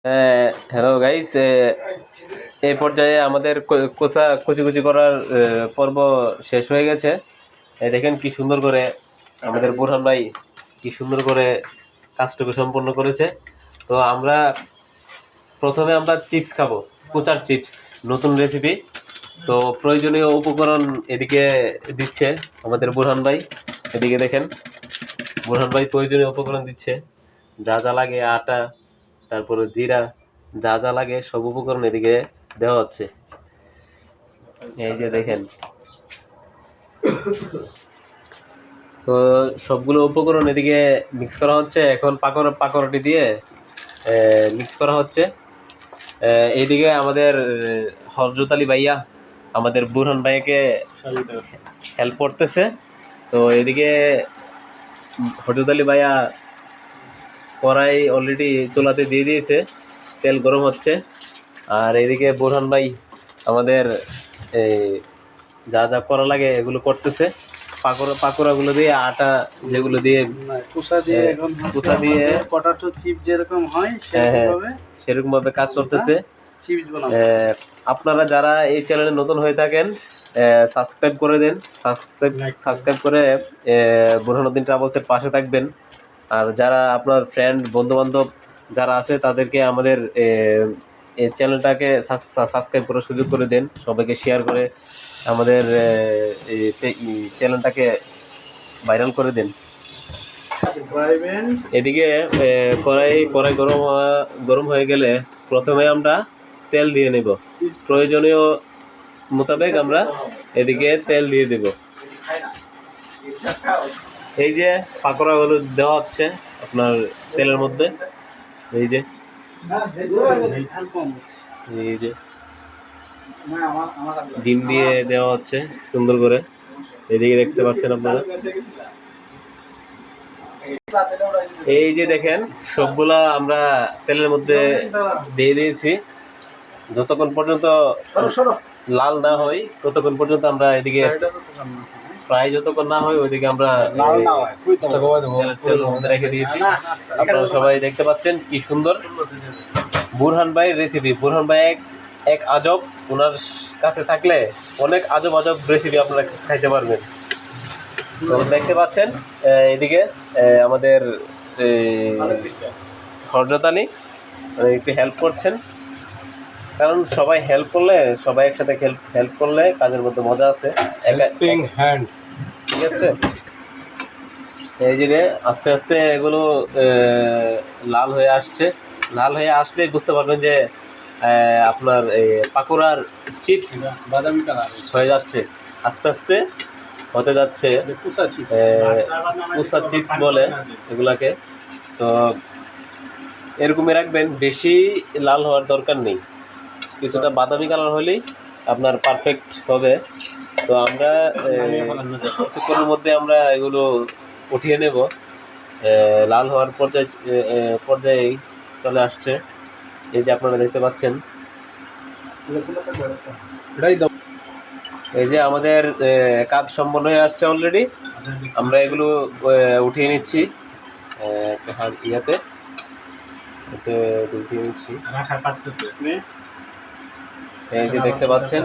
Hello guys, এই পর্যায়ে আমাদের কোচা কুচি করার পর্ব শেষ হয়ে গেছে। দেখেন কি সুন্দর করে আমাদের বুরহান ভাই কি সুন্দর করে কাজটুকু সম্পন্ন করেছে। তো প্রথমে আমরা চিপস খাবো, কোচার চিপস, নতুন রেসিপি। তো প্রয়োজনীয় উপকরণ এদিকে দিচ্ছে আমাদের বুরহান ভাই। এদিকে দেখেন বুরহান ভাই প্রয়োজনীয় উপকরণ দিচ্ছে, যা যা লাগে আটা, তারপরে জিরা, যা যা লাগে সব উপকরণ এদিকে দেওয়া হচ্ছে। এই যে দেখেন, তো সবগুলো উপকরণ এদিকে মিক্স করা হচ্ছে। এখন পাকোড়াটি দিয়ে মিক্স করা হচ্ছে। এইদিকে আমাদের হজরত আলী ভাইয়া আমাদের বুরহান ভাইয়াকে হেল্প করতেছে। তো এদিকে হজরত আলী ভাইয়া কড়াই অলরেডি চুলাতে দিয়ে দিয়েছে, তেল গরম হচ্ছে। আর এদিকে বুরহান ভাই আমাদের এই যা যা করা লাগে এগুলো করতেছে। পাকোড়াগুলো দিয়ে আটা যেগুলো দিয়ে কুচা দিয়ে পটাটো চিপ যেরকম হয় সেরকম ভাবে কাজ চলতেছে। আপনারা যারা এই চ্যানেলে নতুন হয়ে থাকেন সাবস্ক্রাইব করে দেন, সাবস্ক্রাইব করে বুরহানুদ্দিন ট্রাভেলসের পাশে থাকবেন। আর যারা আপনার ফ্রেন্ড বন্ধু বান্ধব যারা আছে তাদেরকে আমাদের এই চ্যানেলটাকে সাবস্ক্রাইব করার সুযোগ করে দেন, সবাইকে শেয়ার করে আমাদের চ্যানেলটাকে ভাইরাল করে দেন। এদিকে কড়াই গরম হয়ে গেলে প্রথমে আমরা তেল দিয়ে নেব, প্রয়োজনীয় মোতাবেক আমরা এদিকে তেল দিয়ে দেব। এই যে পাকোড়াগুলো দেওয়া হচ্ছে আপনার তেলের মধ্যে, এই যে ডিম দিয়ে দেওয়া হচ্ছে সুন্দর করে, এদিকে দেখতে পাচ্ছেন আপনারা। এই যে দেখেন সবগুলা আমরা তেলের মধ্যে দিয়ে দিয়েছি। যতক্ষণ পর্যন্ত লাল না হয় ততক্ষণ পর্যন্ত আমরা এদিকে ফ্রাই যতক্ষণ না হয় ওইদিকে আমরা তেলের মধ্যে রেখে দিয়েছি। আপনারা সবাই দেখতে পাচ্ছেন কি সুন্দর বুরহান ভাইয়ের রেসিপি। বুরহান ভাই এক আজব, ওনার কাছে থাকলে অনেক আজব রেসিপি আপনারা খাইতে পারবেন। তো দেখতে পাচ্ছেন এদিকে আমাদের হযরত আলী একটু হেল্প করছেন, কারণ সবাই হেল্প করলে, সবাই একসাথে হেল্প করলে কাজের মধ্যে মজা আছে। ঠিক আছে, এই যে আস্তে আস্তে এগুলো লাল হয়ে আসছে। লাল হয়ে আসলে বুঝতে পারবেন যে আপনার পাকোড়ার চিপস বাদামি কালার হয়ে যাচ্ছে, আস্তে আস্তে হতে যাচ্ছে। কুচা চিপস বলে এগুলাকে। তো এরকমই রাখবেন, বেশি লাল হওয়ার দরকার নেই, কিছুটা বাদামি কালার হলেই আপনার পারফেক্ট হবে। তো আমরা কিছুক্ষণের মধ্যে আমরা এগুলো উঠিয়ে নেব। লাল হওয়ার পর্যায়ে চলে আসছে, এই যে আপনারা দেখতে পাচ্ছেন। এই যে আমাদের কাজ সম্পন্ন হয়ে আসছে অলরেডি। আমরা এগুলো উঠিয়ে নিচ্ছি ইয়াতে উঠিয়ে নিচ্ছি। এই যে দেখতে পাচ্ছেন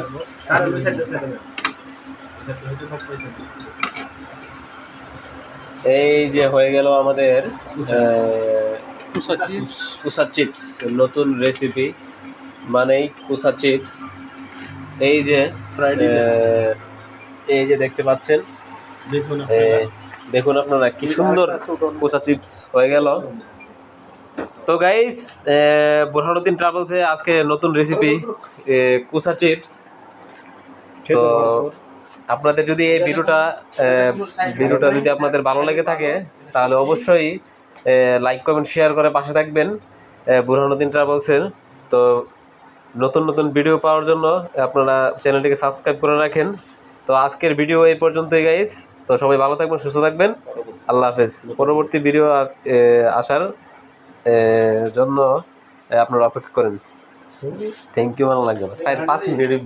এই যে হয়ে গেল আমাদের কুচা চিপস, নতুন রেসিপি মানেই কুচা চিপস। এই যে এই যে দেখতে পাচ্ছেন, দেখুন আপনারা কি সুন্দর কুচা চিপস হয়ে গেল। তো গাইস, বুরহানুদ্দিন ট্রাভেলসে আজকে নতুন রেসিপি কুচা চিপস। তো আপনাদের যদি এই ভিডিওটা যদি আপনাদের ভালো লেগে থাকে তাহলে অবশ্যই লাইক কমেন্ট শেয়ার করে পাশে থাকবেন বুরহানুদ্দিন ট্রাভেলসের। তো নতুন নতুন ভিডিও পাওয়ার জন্য আপনারা চ্যানেলটিকে সাবস্ক্রাইব করে রাখেন। তো আজকের ভিডিও এই পর্যন্তই গাইস। তো সবাই ভালো থাকবেন, সুস্থ থাকবেন, আল্লাহ হাফেজ। পরবর্তী ভিডিও আসার জন্য আপনারা অপেক্ষা করেন। থ্যাংক ইউ, ভালো লাগবে 5 মিনিট।